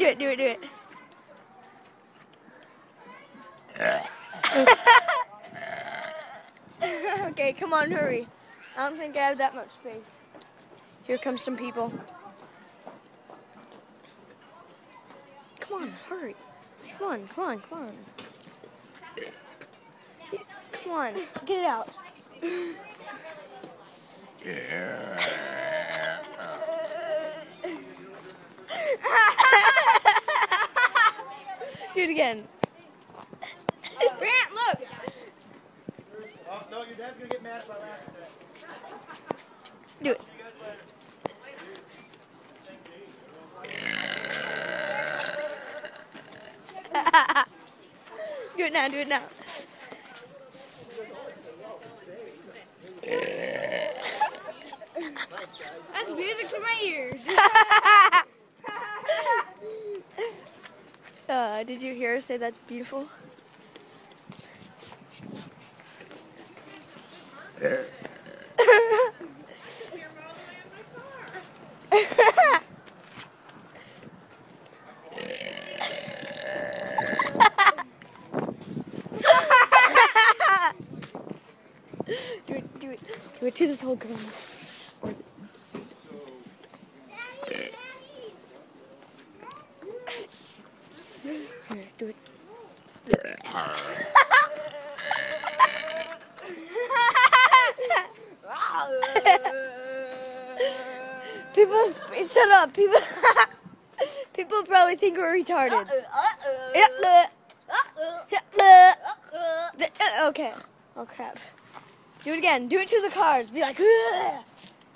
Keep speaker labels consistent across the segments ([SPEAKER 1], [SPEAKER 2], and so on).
[SPEAKER 1] Do it, do it, do it. Okay, come on, hurry. I don't think I have that much space. Here comes some people. Come on, hurry. Come on, come on, come on. Come on, get it out. Do it again. Grant, look.
[SPEAKER 2] Oh, no, your dad's going to get mad if I laugh at that.
[SPEAKER 1] Do it.
[SPEAKER 2] See you guys later.
[SPEAKER 1] Do it now, do it now.
[SPEAKER 3] That's music to my ears.
[SPEAKER 1] Did you hear her say that's beautiful? Do it to this whole girl. Or is it? Here, do it. People, shut up. People probably think we're retarded. Okay. Oh crap. Do it again. Do it to the cars. Be like, ugh.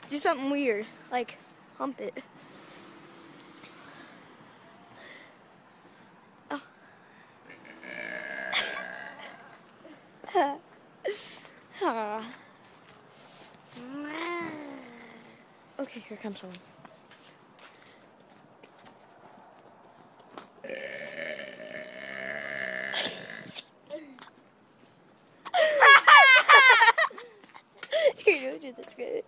[SPEAKER 1] Do something weird. Like, hump it. Oh. Okay, here comes someone. You're doing it, that's good.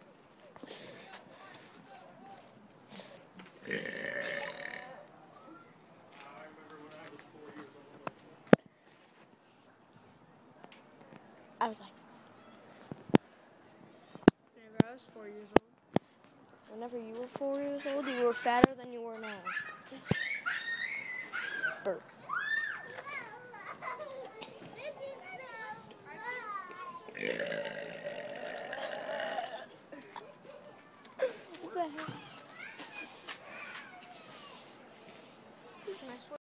[SPEAKER 1] I was like,
[SPEAKER 3] Whenever I was 4 years old.
[SPEAKER 1] whenever you were 4 years old, you were fatter than you were now. Burp. What the heck?